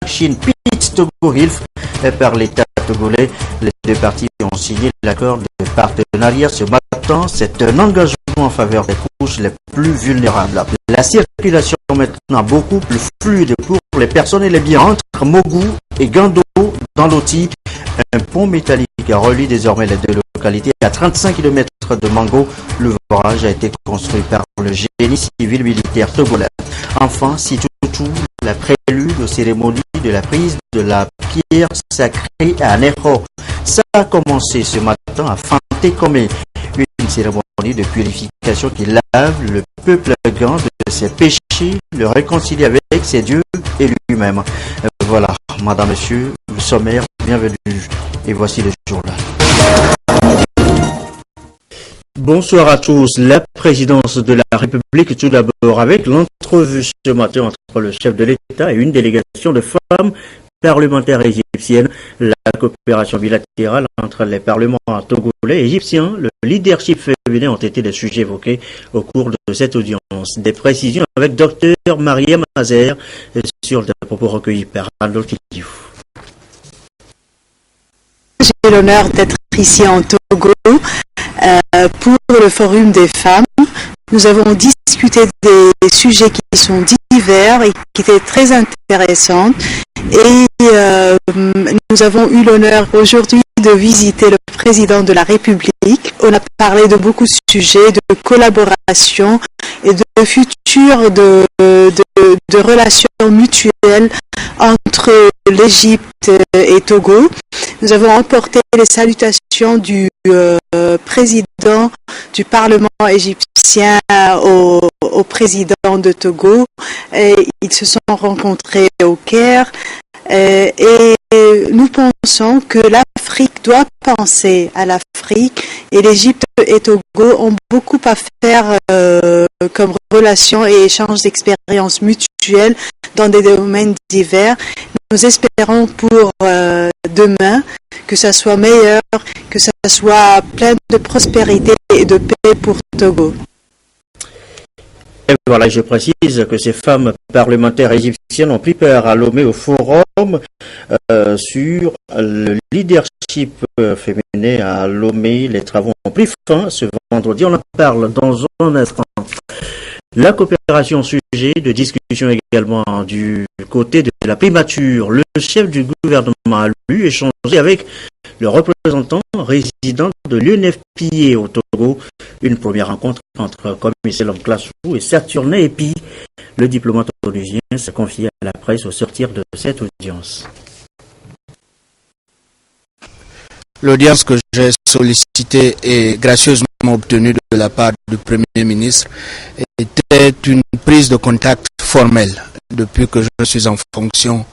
Chine Pete Togo Hilf par l'État togolais. Les deux parties ont signé l'accord de partenariat ce matin. C'est un engagement en faveur des couches les plus vulnérables. La circulation est maintenant beaucoup plus fluide pour les personnes et les biens entre Mogou et Gando dans l'Oti. Un pont métallique relie désormais les deux localités à 35 km de Mango. L'ouvrage a été construit par le génie civil militaire togolais. Enfin, si tout la prélude aux cérémonies de la prise de la pierre sacrée à Nero. Ça a commencé ce matin à Fantékomé, une cérémonie de purification qui lave le peuple gant de ses péchés, le réconcilie avec ses dieux et lui-même. Voilà, madame, monsieur, le sommaire, bienvenue. Et voici le journal. Bonsoir à tous. La présidence de la République, tout d'abord, avec l'entrevue ce matin entre le chef de l'État et une délégation de femmes parlementaires égyptiennes. La coopération bilatérale entre les parlements togolais et égyptiens, le leadership féminin ont été les sujets évoqués au cours de cette audience. Des précisions avec Dr Mariam Azer sur des propos recueillis par Adolphe Diouf. J'ai l'honneur d'être ici en Togo pour le Forum des femmes. Nous avons discuté des sujets qui sont divers et qui étaient très intéressants. Et nous avons eu l'honneur aujourd'hui de visiter le président de la République. On a parlé de beaucoup de sujets, de collaboration et de futur de relations mutuelles entre l'Égypte et Togo. Nous avons emporté les salutations du président du Parlement égyptien au président de Togo. Et ils se sont rencontrés au Caire. Et nous pensons que l'Afrique doit penser à l'Afrique et l'Égypte et Togo ont beaucoup à faire comme relations et échanges d'expériences mutuelles dans des domaines divers. Nous espérons pour demain que ça soit meilleur, que ça soit plein de prospérité et de paix pour Togo. Et voilà, je précise que ces femmes parlementaires égyptiennes ont pris part à Lomé au forum sur le leadership féminin à Lomé. Les travaux ont pris fin ce vendredi. On en parle dans un instant. La coopération, sujet de discussion également du côté de la primature. Le chef du gouvernement a lui échangé avec le représentant résident de l'UNFPA au Togo. Une première rencontre entre commissaire Lomklassou et Saturnin Epi. Le diplomate onusien s'est confié à la presse au sortir de cette audience. L'audience que j'ai sollicitée et gracieusement obtenue de la part du Premier ministre était une prise de contact formelle depuis que je suis en fonction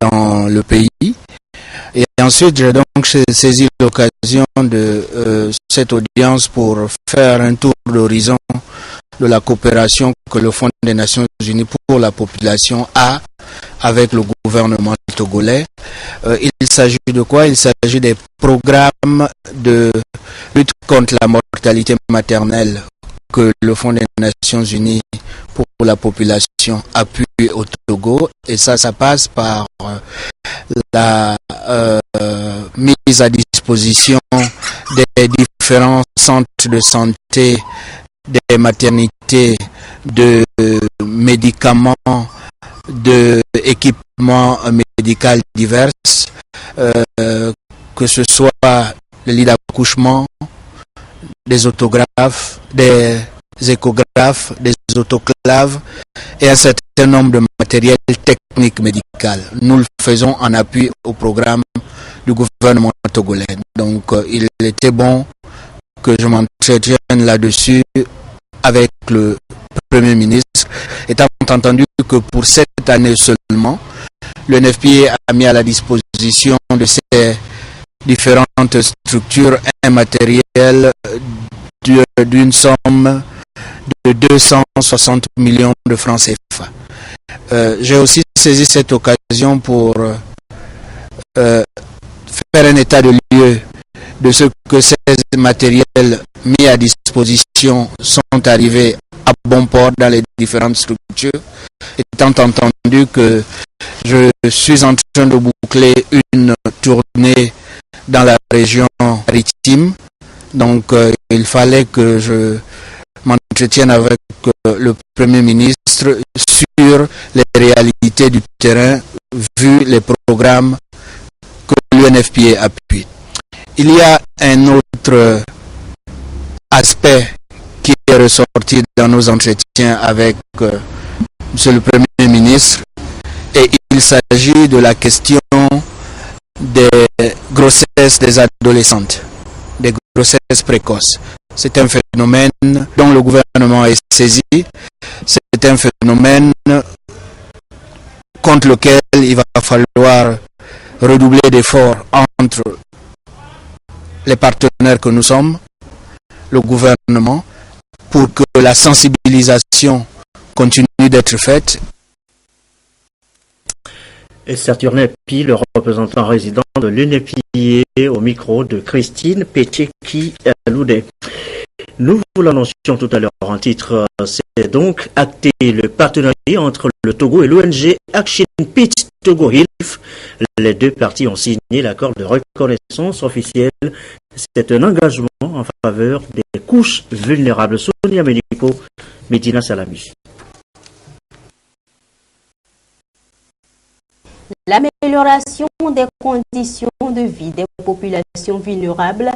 dans le pays. Et ensuite, j'ai donc saisi l'occasion de cette audience pour faire un tour d'horizon de la coopération que le Fonds des Nations Unies pour la population a avec le gouvernement togolais. Il s'agit de quoi? Il s'agit des programmes de lutte contre la mortalité maternelle que le Fonds des Nations Unies pour la population appuie au Togo. Et ça passe par la mise à disposition des différents centres de santé, des maternités, de médicaments, de équipements médicaux divers, que ce soit le lit d'accouchement, des autographes, des échographes, des autoclaves et un certain nombre de matériel technique médical. Nous le faisons en appui au programme du gouvernement togolais. Donc il était bon que je m'entretienne là-dessus avec le Premier ministre, étant entendu que pour cette année seulement, le NFPA a mis à la disposition de ces différentes structures un matériel d'une somme de 260 millions de francs CFA. J'ai aussi saisi cette occasion pour faire un état de lieu de ce que ces matériels mis à disposition sont arrivés à bon port dans les différentes structures, étant entendu que Je suis en train de boucler une tournée dans la région maritime. Donc, il fallait que je m'entretienne avec le Premier ministre sur les réalités du terrain, vu les programmes que l'UNFPA appuie. Il y a un autre aspect qui est ressorti dans nos entretiens avec Monsieur le Premier ministre, et il s'agit de la question des grossesses des adolescentes, des grossesses précoces. C'est un phénomène dont le gouvernement est saisi. C'est un phénomène contre lequel il va falloir redoubler d'efforts entre les partenaires que nous sommes, le gouvernement, pour que la sensibilisation continue d'être faite. Et Saturnin Pi, le représentant résident de l'UNFPA, au micro de Christine Pétcheki-Loudet. Nous vous l'annoncions tout à l'heure en titre, c'est donc acté le partenariat entre le Togo et l'ONG Action Peace Togo Hilf. Les deux parties ont signé l'accord de reconnaissance officielle. C'est un engagement en faveur des couches vulnérables. Sonia Ménico, Medina Salami. L'amélioration des conditions de vie des populations vulnérables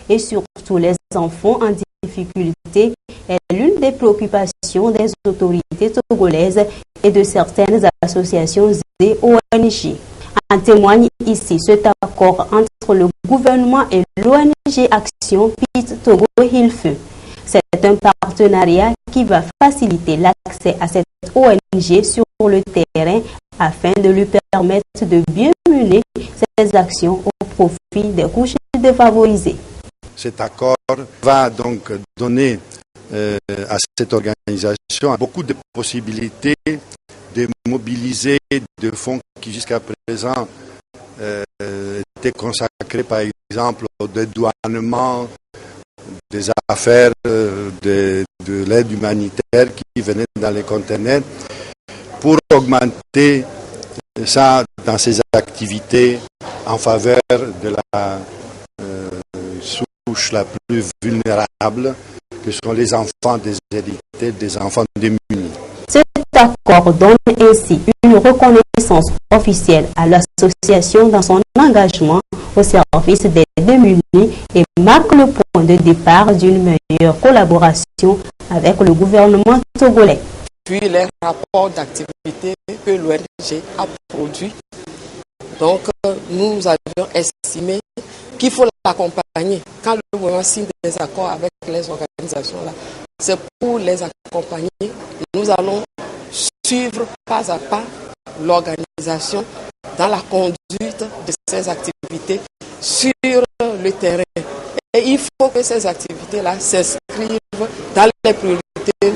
et surtout les enfants en difficulté est l'une des préoccupations des autorités togolaises et de certaines associations et ONG. En témoigne ici cet accord entre le gouvernement et l'ONG Action Peace Togo Hilf. C'est un partenariat qui va faciliter l'accès à cette ONG sur le terrain afin de lui permettre de bien mener ses actions au profit des couches défavorisées. Cet accord va donc donner à cette organisation beaucoup de possibilités de mobiliser des fonds qui jusqu'à présent étaient consacrés par exemple au dédouanement des affaires de l'aide humanitaire qui venaient dans les conteneurs, pour augmenter ça dans ses activités en faveur de la souche la plus vulnérable, que sont les enfants déshérités, des enfants démunis. Cet accord donne ainsi une reconnaissance officielle à l'association dans son engagement au service des démunis et marque le point de départ d'une meilleure collaboration avec le gouvernement togolais. Puis les rapports d'activité que l'ONG a produits. Donc nous avions estimé qu'il faut l'accompagner. Quand le gouvernement signe des accords avec les organisations là, c'est pour les accompagner. Nous allons suivre pas à pas l'organisation dans la conduite de ces activités sur le terrain. Et il faut que ces activités-là s'inscrivent dans les priorités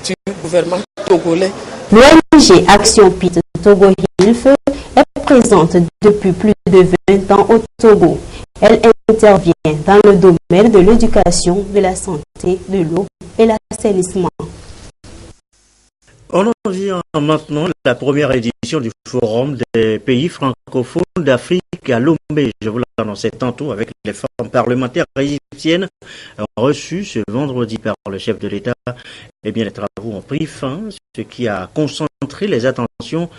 du gouvernement togolais. L'ONG Action Peace Togo Hilf est présente depuis plus de 20 ans au Togo. Elle intervient dans le domaine de l'éducation, de la santé, de l'eau et l'assainissement. On en vient maintenant à la première édition du Forum des pays francophones d'Afrique à Lomé. Je vous l'annonçais tantôt avec les femmes parlementaires égyptiennes reçues ce vendredi par le chef de l'État. Eh bien, les travaux ont pris fin, ce qui a concentré les attentions,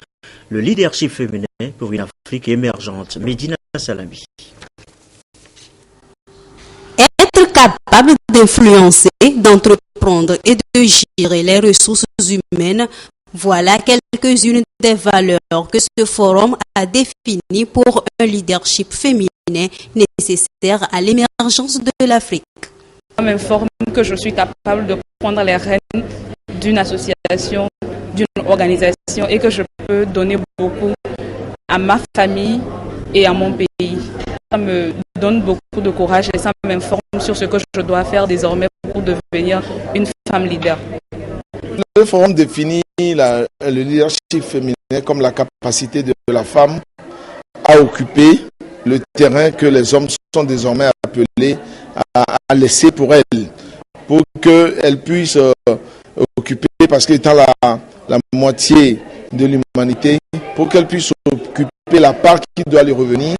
le leadership féminin pour une Afrique émergente. Medina Salami. Être capable d'influencer, d'entreprendre et de gérer les ressources humaines, voilà quelques-unes des valeurs que ce forum a définies pour un leadership féminin nécessaire à l'émergence de l'Afrique. Je m'informe que je suis capable de prendre les rênes d'une association, d'une organisation et que je peux donner beaucoup à ma famille et à mon pays. Ça me donne beaucoup de courage et ça m'informe sur ce que je dois faire désormais pour devenir une femme leader. Le forum définit le leadership féminin comme la capacité de la femme à occuper le terrain que les hommes sont désormais appelés à laisser pour elle, pour qu'elle puisse occuper, parce qu'étant la moitié de l'humanité pour qu'elles puissent occuper la part qui doit leur revenir.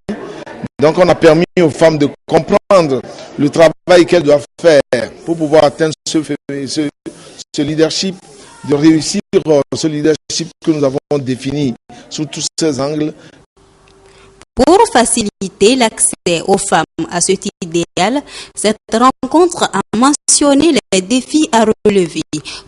Donc on a permis aux femmes de comprendre le travail qu'elles doivent faire pour pouvoir atteindre ce leadership, de réussir ce leadership que nous avons défini sous tous ces angles. Pour faciliter l'accès aux femmes à cet idéal, cette rencontre a mentionné les défis à relever,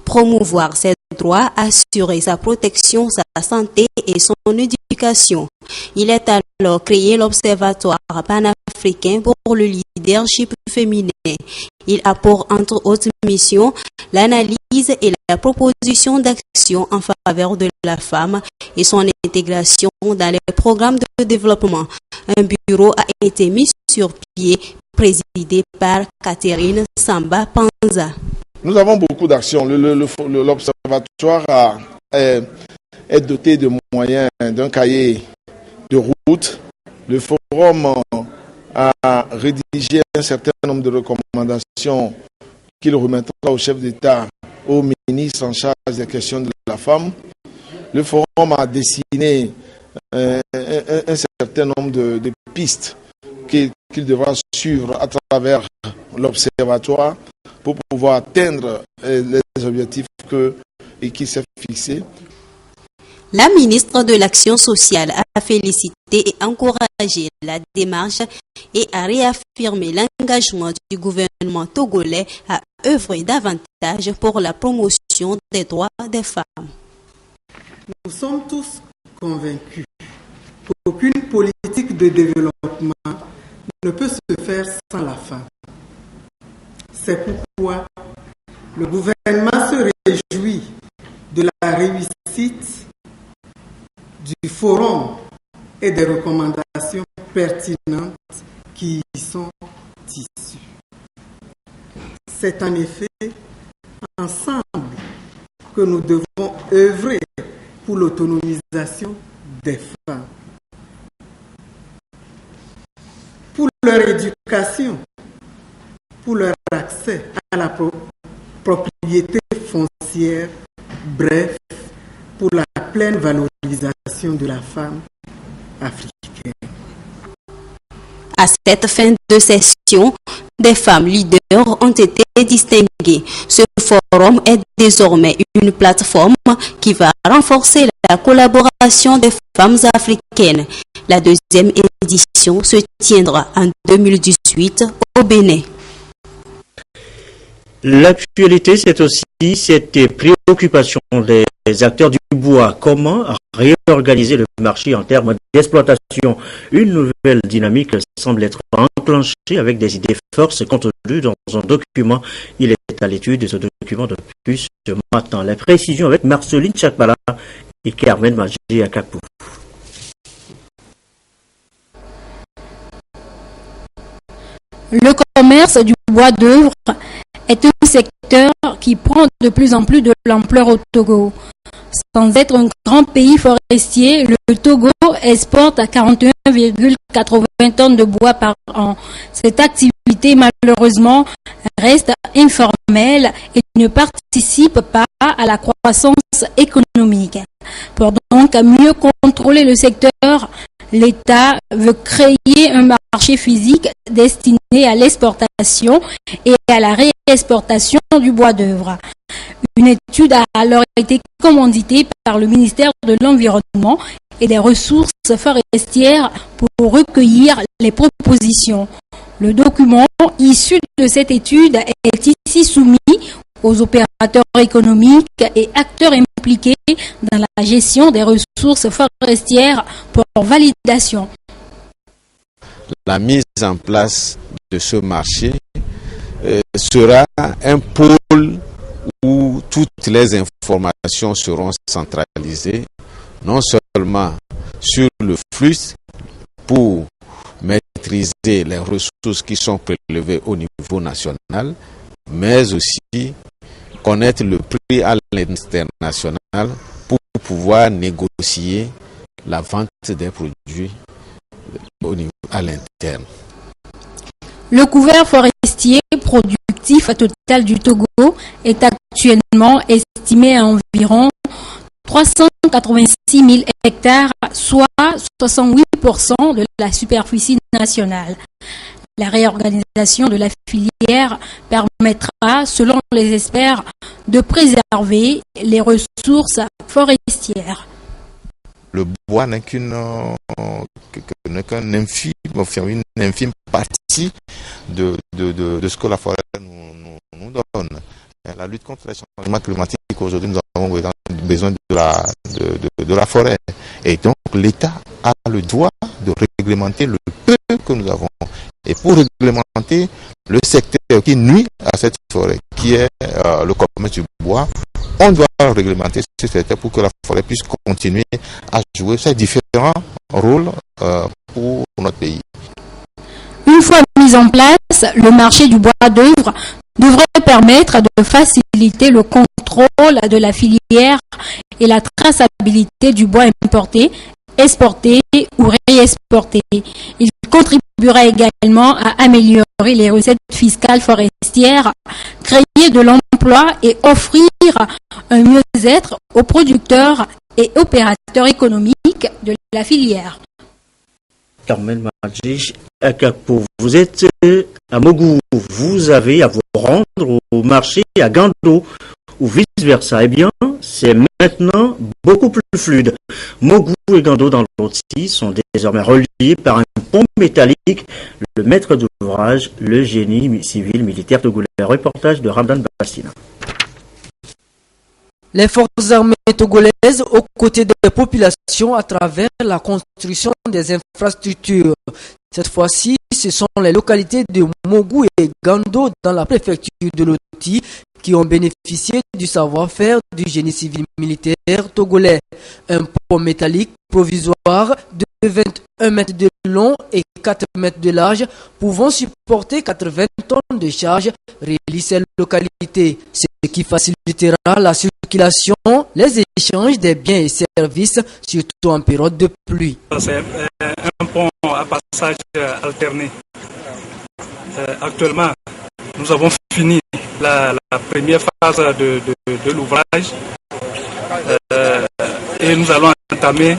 promouvoir ses droits, assurer sa protection, sa santé et son éducation. Il est alors créé l'Observatoire panafricain pour le leadership féminin. Il a pour entre autres missions l'analyse et la proposition d'action en faveur de la femme et son intégration dans les programmes de développement. Un bureau a été mis sur pied, présidé par Catherine Samba Panza. Nous avons beaucoup d'actions. L'Observatoire est doté de moyens, d'un cahier de route. Le forum a rédigé un certain nombre de recommandations qu'il remettra au chef d'État, au ministre en charge des questions de la femme. Le forum a dessiné un certain nombre de pistes qu'il devra suivre à travers l'Observatoire pour pouvoir atteindre les objectifs qu'il s'est fixés. La ministre de l'Action sociale a félicité et encouragé la démarche et a réaffirmé l'engagement du gouvernement togolais à œuvrer davantage pour la promotion des droits des femmes. Nous sommes tous convaincus qu'aucune politique de développement ne peut se faire sans la femme. C'est pourquoi le gouvernement se réjouit de la réussite du forum et des recommandations pertinentes qui y sont issues. C'est en effet ensemble que nous devons œuvrer pour l'autonomisation des femmes, pour leur éducation, pour leur accès à la propriété foncière, bref, pour la pleine valorisation de la femme africaine. À cette fin de session, des femmes leaders ont été distinguées. Ce forum est désormais une plateforme qui va renforcer la collaboration des femmes africaines. La deuxième édition se tiendra en 2018 au Bénin. L'actualité, c'est aussi cette préoccupation des acteurs du bois. Comment réorganiser le marché en termes d'exploitation? Une nouvelle dynamique semble être enclenchée avec des idées fortes contenues dans un document. Il est à l'étude de ce document depuis ce matin. Les précisions avec Marceline Chakbala et Carmen Magé Akapou. Le commerce du bois d'œuvre est un secteur qui prend de plus en plus de l'ampleur au Togo. Sans être un grand pays forestier, le Togo exporte à 41,80 tonnes de bois par an. Cette activité, malheureusement, reste informelle et ne participe pas à la croissance économique. Pour donc mieux contrôler le secteur, l'État veut créer un marché physique destiné à l'exportation et à la réexportation du bois d'œuvre. Une étude a alors été commanditée par le ministère de l'Environnement et des Ressources forestières pour recueillir les propositions. Le document issu de cette étude est ici soumis aux opérateurs économiques et acteurs impliqués dans la gestion des ressources forestières pour validation. La mise en place de ce marché sera un pôle où toutes les informations seront centralisées, non seulement sur le flux pour maîtriser les ressources qui sont prélevées au niveau national, mais aussi connaître le prix à l'international pour pouvoir négocier la vente des produits au niveau à l'interne. Le couvert forestier productif total du Togo est actuellement estimé à environ 386 000 hectares, soit 68% de la superficie nationale. La réorganisation de la filière permettra, selon les experts, de préserver les ressources forestières. Le bois n'est qu'une infime partie de ce que la forêt nous donne. La lutte contre les changements climatiques, aujourd'hui, nous avons besoin de la forêt. Et donc, l'État a le droit de réglementer le peu que nous avons. Et pour réglementer le secteur qui nuit à cette forêt, qui est le commerce du bois, on doit réglementer ce secteur pour que la forêt puisse continuer à jouer ces différents rôles pour notre pays. Une fois mis en place, le marché du bois d'œuvre devrait permettre de faciliter le contrôle de la filière et la traçabilité du bois importé, exporté ou réexporté. Il contribuera également à améliorer les recettes fiscales forestières, créer de l'emploi et offrir un mieux-être aux producteurs et opérateurs économiques de la filière. Carmen Madji, vous êtes à Mogou, vous avez à vous rendre au marché à Gando ou vice-versa. Eh bien, c'est maintenant beaucoup plus fluide. Mogou et Gando dans l'Oti sont désormais reliés par un pont métallique. Le maître d'ouvrage, le génie civil militaire togolais. Reportage de Ramdan Bastina. Les forces armées togolaises aux côtés des populations à travers la construction des infrastructures. Cette fois-ci, ce sont les localités de Mogou et Gando dans la préfecture de l'Oti qui ont bénéficié du savoir-faire du génie civil militaire togolais. Un pont métallique provisoire de 21 mètres de long et 4 mètres de large, pouvant supporter 80 tonnes de charge, relie ces localités, ce qui facilitera la circulation, les échanges des biens et services, surtout en période de pluie. C'est un pont à passage alterné. Actuellement, nous avons fini la première phase de l'ouvrage et nous allons entamer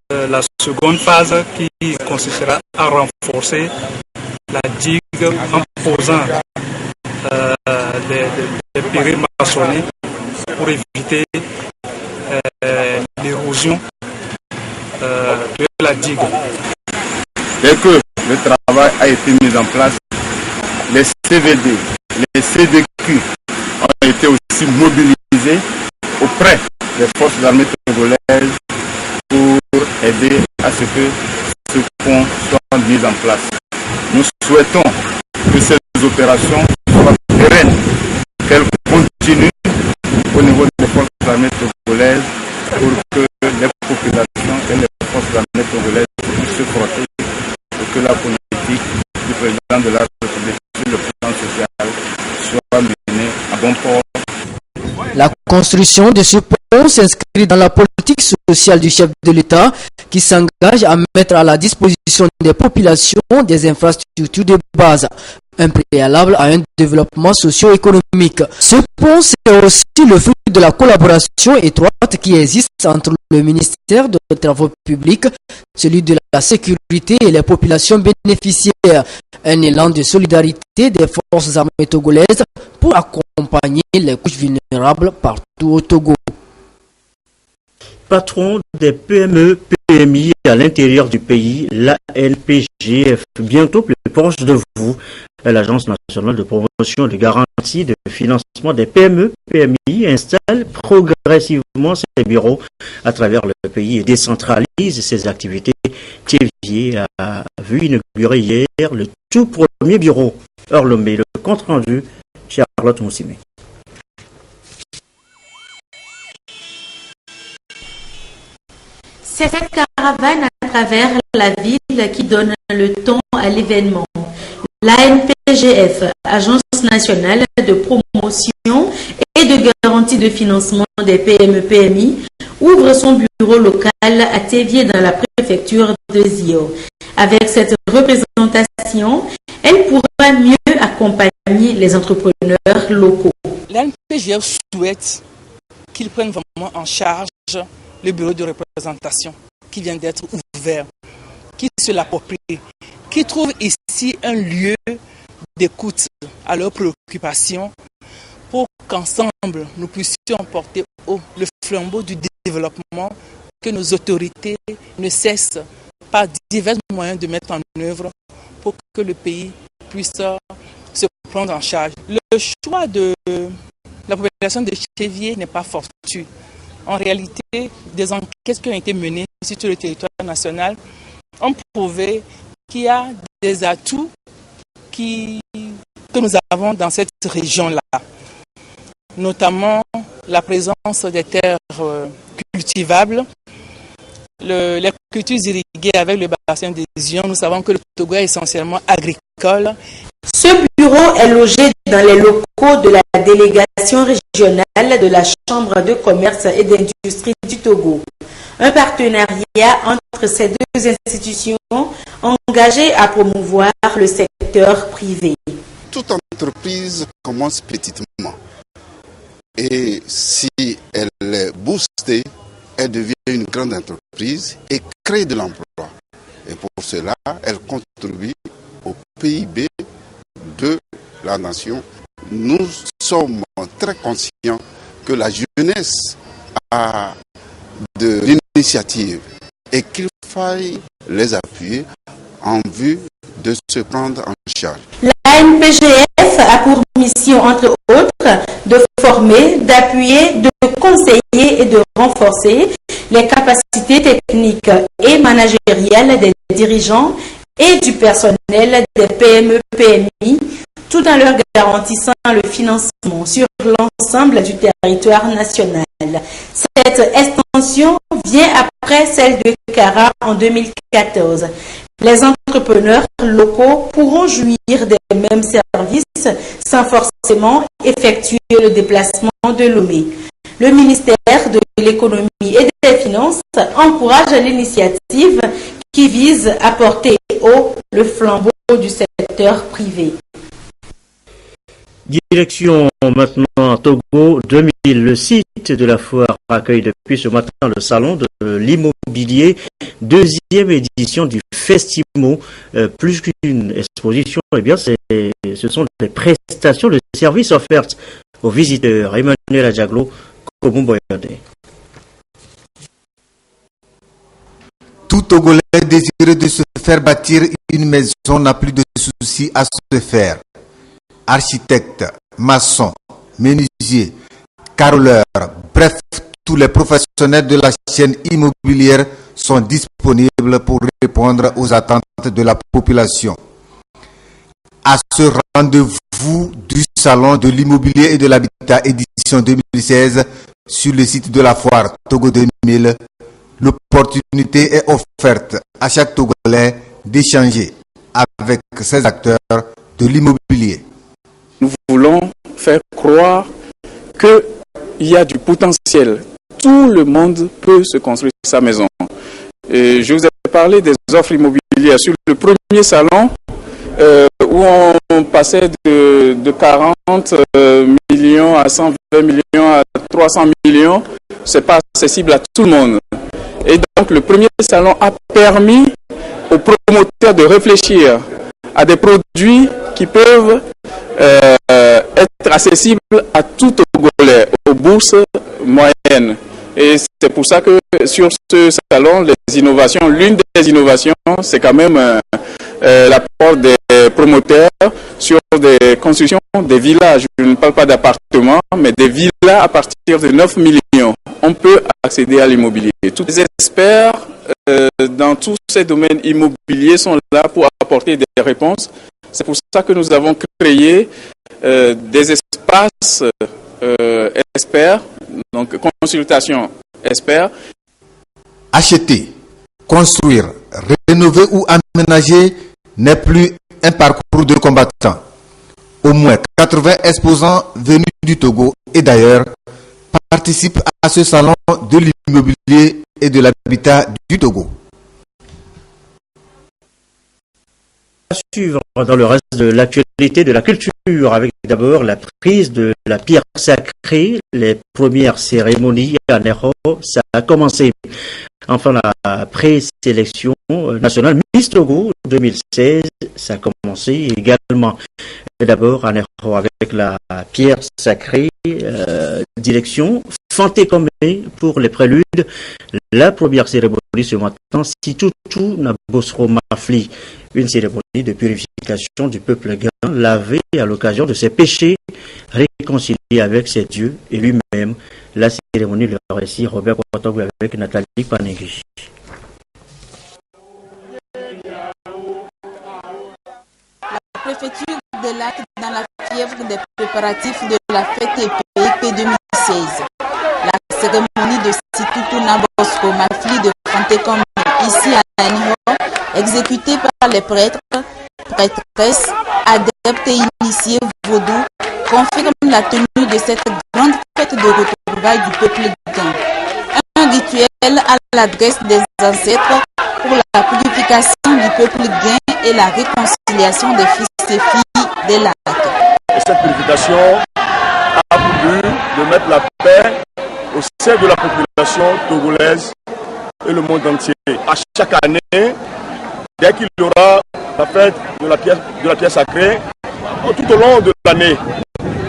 la seconde phase qui consistera à renforcer la digue en posant les périls maçonnés pour éviter l'érosion de la digue. Dès que le travail a été mis en place, les CVD, les CDQ ont été aussi mobilisés auprès des forces armées togolaises pour aider à ce que ce pont soit mis en place. Nous souhaitons que ces opérations soient pérennes, qu'elles continuent au niveau des forces armées togolaises pour que les populations et les forces armées togolaises puissent se frotter et que la politique du président de la République sur le plan social soit menée à bon port. La construction de ce pont s'inscrit dans la politique sociale du chef de l'État qui s'engage à mettre à la disposition des populations des infrastructures de base, un préalable à un développement socio-économique. Ce pont, c'est aussi le fruit de la collaboration étroite qui existe entre le ministère des Travaux publics, celui de la sécurité et les populations bénéficiaires. Un élan de solidarité des forces armées togolaises pour accompagner les couches vulnérables partout au Togo. Patron des PME, PMI à l'intérieur du pays, l'ANPGF, bientôt plus proche de vous. L'Agence nationale de promotion et de garantie de financement des PME, PMI installe progressivement ses bureaux à travers le pays et décentralise ses activités. Thiévier a vu inaugurer hier le tout premier bureau. Orlomé, le compte rendu, Charlotte Moussimé. C'est cette caravane à travers la ville qui donne le ton à l'événement. L'ANPGF, Agence nationale de promotion et de garantie de financement des PME-PMI, ouvre son bureau local à Thiévier dans la préfecture de Zio. Avec cette représentation, elle pourra mieux accompagner les entrepreneurs locaux. L'ANPGF souhaite qu'ils prennent vraiment en charge le bureau de représentation qui vient d'être ouvert, qui se l'approprie, qui trouve ici un lieu d'écoute à leurs préoccupations pour qu'ensemble nous puissions porter haut le flambeau du développement que nos autorités ne cessent par divers moyens de mettre en œuvre pour que le pays puisse se prendre en charge. Le choix de la population de Cheviers n'est pas fortuit. En réalité, des enquêtes qui ont été menées sur tout le territoire national ont prouvé qu'il y a des atouts que nous avons dans cette région-là, notamment la présence des terres cultivables, les cultures irriguées avec le bassin des Zions. Nous savons que le Togo est essentiellement agricole. Ce bureau est logé dans les locaux de la délégation régionale de la Chambre de commerce et d'industrie du Togo. Un partenariat entre ces deux institutions engagées à promouvoir le secteur privé. Toute entreprise commence petitement et si elle est boostée, elle devient une grande entreprise et crée de l'emploi. Et pour cela, elle contribue au PIB de la nation. Nous sommes très conscients que la jeunesse a de l'initiative et qu'il faille les appuyer en vue de se prendre en charge. L'ANPGF a pour mission, entre autres, de former, d'appuyer, de conseiller et de renforcer les capacités techniques et managériales des dirigeants et du personnel des PME-PMI, tout en leur garantissant le financement sur l'ensemble du territoire national. Cette extension vient après celle de Kara en 2014. Les entrepreneurs locaux pourront jouir des mêmes services sans forcément effectuer le déplacement de Lomé. Le ministère de l'Économie et des Finances encourage l'initiative qui vise à porter haut le flambeau du secteur privé. Direction maintenant à Togo 2000. Le site de la foire accueille depuis ce matin le salon de l'immobilier, deuxième édition du Festimo. Plus qu'une exposition, eh bien, ce sont des prestations de services offertes aux visiteurs. Emmanuel Adjaglo, Komumboyade. Tout Togolais désireux de se faire bâtir une maison n'a plus de soucis à se faire. Architectes, maçons, menuisiers, carreleurs, bref, tous les professionnels de la chaîne immobilière sont disponibles pour répondre aux attentes de la population. À ce rendez-vous du Salon de l'immobilier et de l'habitat édition 2016 sur le site de la foire Togo 2000, l'opportunité est offerte à chaque Togolais d'échanger avec ces acteurs de l'immobilier. Nous voulons faire croire qu'il y a du potentiel. Tout le monde peut se construire sa maison. Et je vous ai parlé des offres immobilières. Sur le premier salon, où on passait de 40 millions à 120 millions à 300 millions, ce n'est pas accessible à tout le monde. Et donc le premier salon a permis aux promoteurs de réfléchir à des produits qui peuvent être accessibles à tout Togolais, aux bourses moyennes. Et c'est pour ça que sur ce salon, les innovations, l'une des innovations, c'est quand même l'apport des promoteurs sur des constructions des villas. Je ne parle pas d'appartements, mais des villas à partir de 9 millions. On peut accéder à l'immobilier. Tous les experts dans tous ces domaines immobiliers sont là pour apporter des réponses. C'est pour ça que nous avons créé des espaces experts, donc consultation experts. Acheter, construire, rénover ou aménager n'est plus un parcours de combattants. Au moins 80 exposants venus du Togo et d'ailleurs participent à ce salon de l'immobilier et de l'habitat du Togo. À suivre dans le reste de l'actualité de la culture, avec d'abord la prise de la pierre sacrée, les premières cérémonies à Nero, ça a commencé. Enfin, la présélection nationale Miss Togo 2016, ça a commencé également. D'abord à Nero avec la pierre sacrée, direction Fantékomé pour les préludes. La première cérémonie ce matin, Situtu Nabosro Mafli, une cérémonie de purification du peuple gain, lavé à l'occasion de ses péchés, réconcilié avec ses dieux et lui-même. La cérémonie, le récit Robert Kotogou avec Nathalie Panégui. La préfecture de Lac dans la fièvre des préparatifs de la fête EPIP 2016. La cérémonie de Situtu Nabosro Mafli de Fantékomé ici à Niro, exécutée par les prêtres, prêtresses, adeptes et initiés vaudous, confirme la tenue de cette grande fête de retrouvailles du peuple gain. Un rituel à l'adresse des ancêtres pour la purification du peuple gain et la réconciliation des fils et filles des lacs. Cette purification a pour but de mettre la paix au sein de la population togolaise et le monde entier. À chaque année, dès qu'il y aura la fête de la pierre sacrée, tout au long de l'année,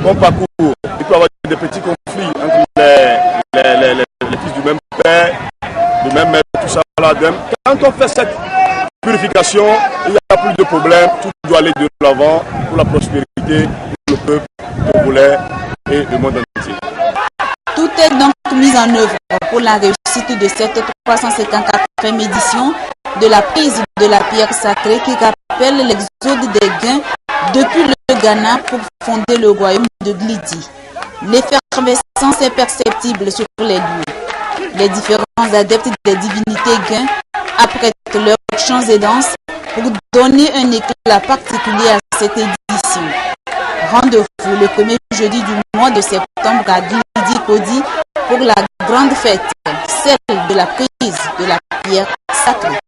on parcourt. Il peut y avoir des petits conflits entre les fils du même père, du même maître, tout ça. Quand on fait cette purification, il n'y a plus de problème, tout doit aller de l'avant pour la prospérité, pour le peuple togolais et le monde entier. Tout est donc mis en œuvre pour la réussite de cette 354e édition de la prise de la pierre sacrée qui rappelle l'exode des Gains depuis le Ghana pour fonder le royaume de Glidi. L'effervescence est perceptible sur les lieux. Les différents adeptes des divinités Gains apprêtent leurs chants et danses pour donner un éclat particulier à cette édition. Rendez-vous le premier jeudi du mois de septembre à Glidi-Kodi pour la grande fête, celle de la prise de la pierre sacrée.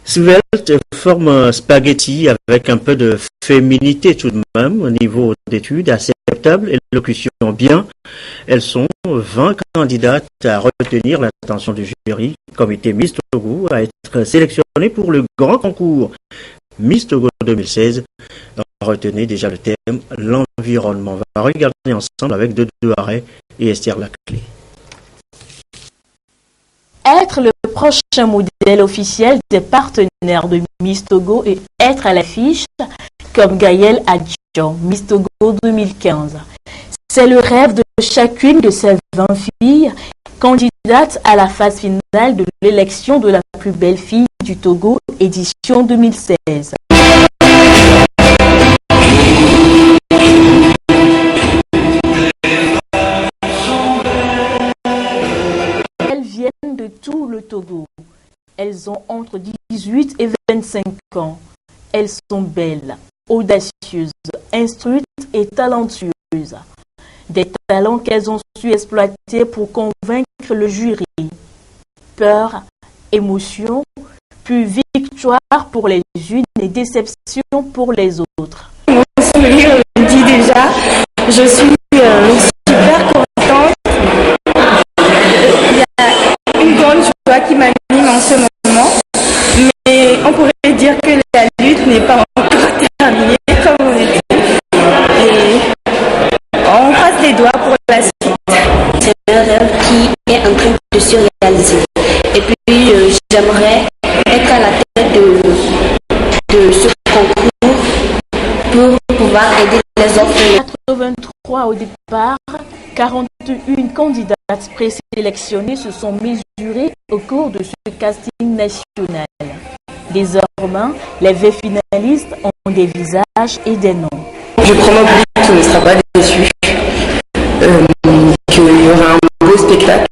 Svelte forme spaghetti avec un peu de féminité tout de même, au niveau d'études acceptable, élocution bien. Elles sont 20 candidates à retenir l'attention du jury. Comité Miss Togo à être sélectionné pour le grand concours Miss Togo 2016. Retenez déjà le thème, l'environnement. On va regarder ensemble avec Dodo Arrêt et Esther Laclé. Être le prochain modèle officiel des partenaires de Miss Togo et être à l'affiche comme Gaëlle Adjan, Miss Togo 2015. C'est le rêve de chacune de ces 20 filles candidates à la phase finale de l'élection de la plus belle fille du Togo, édition 2016. De tout le Togo. Elles ont entre 18 et 25 ans. Elles sont belles, audacieuses, instruites et talentueuses. Des talents qu'elles ont su exploiter pour convaincre le jury. Peur, émotion, puis victoire pour les unes et déception pour les autres. Mon sourire le dit déjà, je suis super contente. Une grande joie qui m'anime en ce moment, mais on pourrait dire que la lutte n'est pas encore terminée comme on est dit. Et on croise les doigts pour la suite. C'est un rêve qui est en train de se réaliser. Et puis j'aimerais être à la tête de ce concours pour pouvoir aider les autres. 83 au départ, 41 candidates présélectionnées se sont mesurées au cours de ce casting national. Désormais, les 20 finalistes ont des visages et des noms. Je promets au public qu'il ne sera pas déçu, qu'il y aura un beau spectacle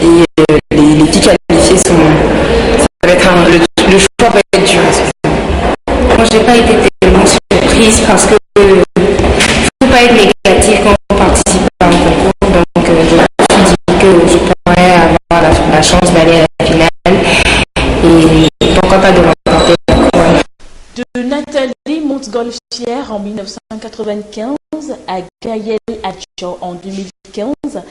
et les petits qualifiés ça va être le choix va être dur. Moi, j'ai pas été tellement surprise parce que faut pas être négatif quand on participe à un concours, donc je me suis dit Thiers en 1995 à Gaël Atcho en 2015,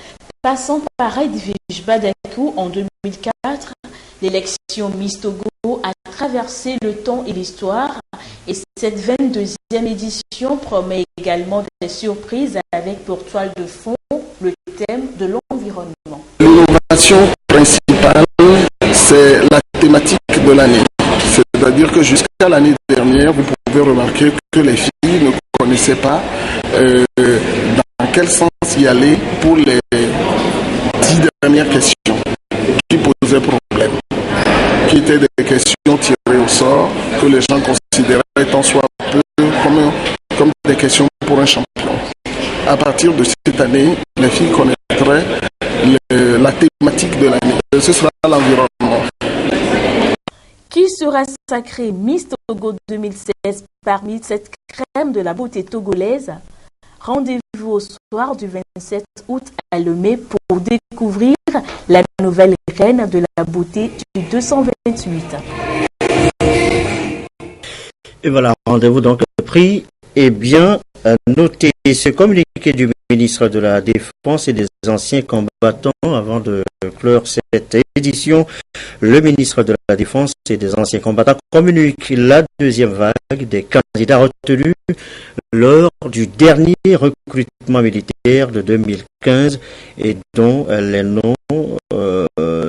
passant par Edwige Badakou en 2004, l'élection Miss Togo a traversé le temps et l'histoire et cette 22e édition promet également des surprises avec pour toile de fond le thème de l'environnement. L'innovation principale, c'est la thématique de l'année. C'est-à-dire que jusqu'à l'année dernière, vous pouvez remarquer que les filles ne connaissaient pas dans quel sens y aller pour les 10 dernières questions qui posaient problème, qui étaient des questions tirées au sort, que les gens considéraient étant soit peu comme des questions pour un champion. À partir de cette année, les filles connaîtraient la thématique de l'année. Ce sera l'environnement. Qui sera sacrée Miss Togo 2016 parmi cette crème de la beauté togolaise? Rendez-vous au soir du 27 août à Lomé pour découvrir la nouvelle reine de la beauté du 228. Et voilà, rendez-vous donc pris et bien noté. Ce communiqué du ministre de la Défense et des anciens combattants avant de clore cette édition. Le ministre de la Défense et des anciens combattants communique la deuxième vague des candidats retenus lors du dernier recrutement militaire de 2015 et dont les noms dont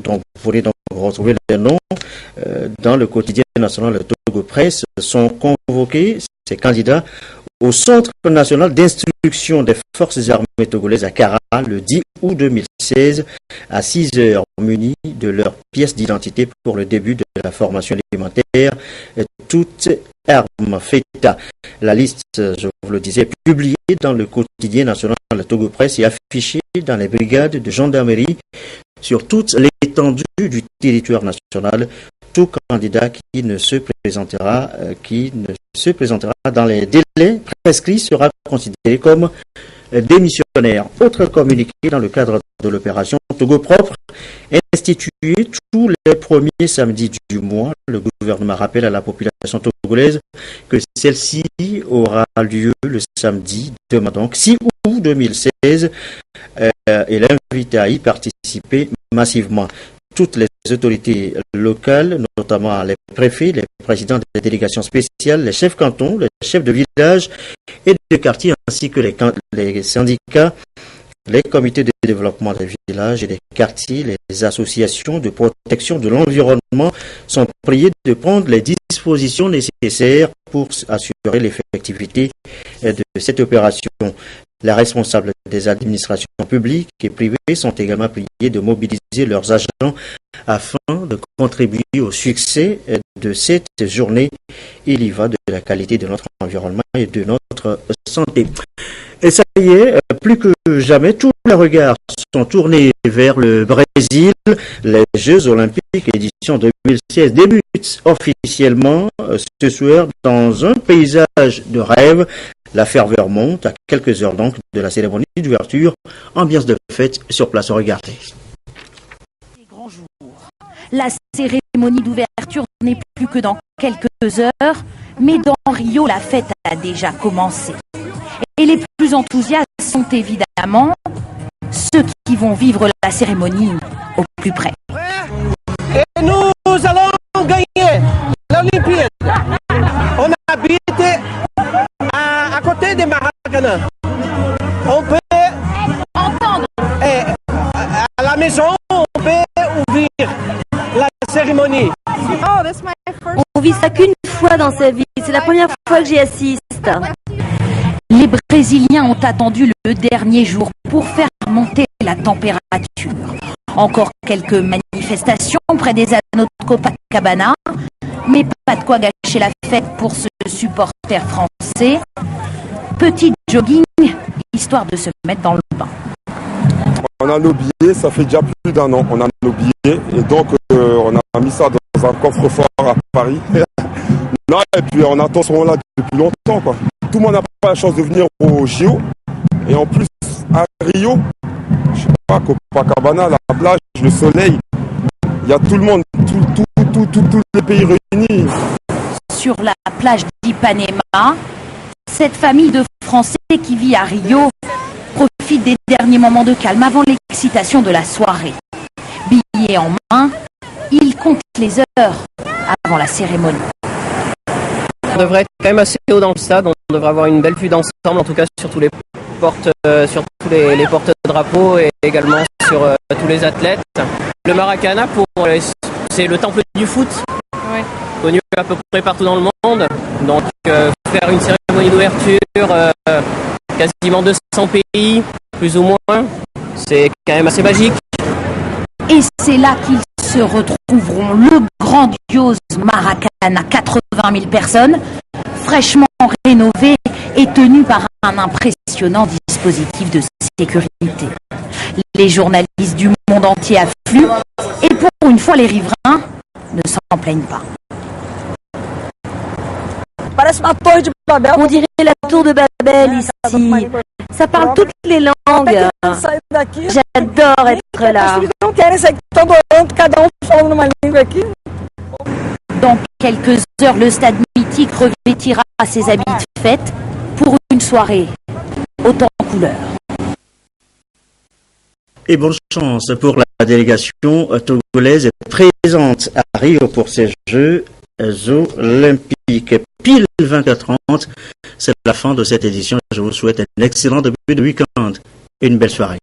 vous pourrez donc retrouver les noms dans le quotidien national de Togo Presse sont convoqués, ces candidats, au Centre national d'instruction des forces armées togolaises à Kara le 10 août 2016 à 6 heures, munis de leur pièce d'identité pour le début de la formation élémentaire, toutes armes FETA. La liste, je vous le disais, est publiée dans le quotidien national de Togo Presse et affichée dans les brigades de gendarmerie sur toute l'étendue du territoire national. Tout candidat qui ne se présentera dans les délais prescrits sera considéré comme démissionnaire. Autre communiqué dans le cadre de l'opération Togo Propre, instituée tous les premiers samedis du mois, le gouvernement rappelle à la population togolaise que celle-ci aura lieu le samedi demain, donc 6 août 2016, et l'invite à y participer massivement. Toutes les autorités locales, notamment les préfets, les présidents des délégations spéciales, les chefs cantons, les chefs de village et de quartier, ainsi que les syndicats, les comités de développement des villages et des quartiers, les associations de protection de l'environnement sont priés de prendre les dispositions nécessaires pour assurer l'effectivité de cette opération. Les responsables des administrations publiques et privées sont également priés de mobiliser leurs agents afin de contribuer au succès de cette journée. Il y va de la qualité de notre environnement et de notre santé. Et ça y est, plus que jamais, tous les regards sont tournés vers le Brésil. Les Jeux Olympiques édition 2016 débutent officiellement ce soir dans un paysage de rêve. La ferveur monte à quelques heures donc de la cérémonie d'ouverture. Ambiance de fête sur place, regardez. La cérémonie d'ouverture n'est plus que dans quelques heures, mais dans Rio, la fête a déjà commencé. Et les plus enthousiastes sont évidemment ceux qui vont vivre la cérémonie au plus près. Et nous allons gagner l'Olympiade. On habite à côté de Maracana. On peut entendre. À la maison, on peut ouvrir la cérémonie. On vit ça qu'une fois dans sa vie. C'est la première fois que j'y assiste. Les Brésiliens ont attendu le dernier jour pour faire monter la température. Encore quelques manifestations près des anneaux de Copacabana, mais pas de quoi gâcher la fête pour ce supporter français. Petit jogging, histoire de se mettre dans le bain. On a nos billets, ça fait déjà plus d'1 an. On a nos billets et donc on a mis ça dans un coffre-fort à Paris. Non, et puis on attend ce moment-là depuis longtemps, quoi. Tout le monde n'a pas la chance de venir au JO. Et en plus, à Rio, je sais pas, Copacabana, la plage, le soleil, il y a tout le monde, tous les pays réunis sur la plage d'Ipanema. Cette famille de Français qui vit à Rio profite des derniers moments de calme avant l'excitation de la soirée. Billets en main, ils comptent les heures avant la cérémonie. On devrait être quand même assez haut dans le stade, on devrait avoir une belle vue d'ensemble, en tout cas sur tous les les porte-drapeaux et également sur tous les athlètes. Le Maracana, c'est le temple du foot, connu à peu près partout dans le monde. Donc faire une cérémonie d'ouverture, quasiment 200 pays, plus ou moins, c'est quand même assez magique. Et c'est là qu'ils se retrouveront, le grandiose Maracana, 80 000 personnes, fraîchement rénové et tenu par un impressionnant dispositif de sécurité. Les journalistes du monde entier affluent et pour une fois les riverains ne s'en plaignent pas. On dirait la tour de Babel ici. Ça parle toutes les langues. J'adore être là. Dans quelques heures, le stade mythique revêtira ses habits de fête pour une soirée autant en couleur. Et bonne chance pour la délégation togolaise présente à Rio pour ces Jeux olympiques. Pile 24h30, c'est la fin de cette édition. Je vous souhaite un excellent début de week-end et une belle soirée.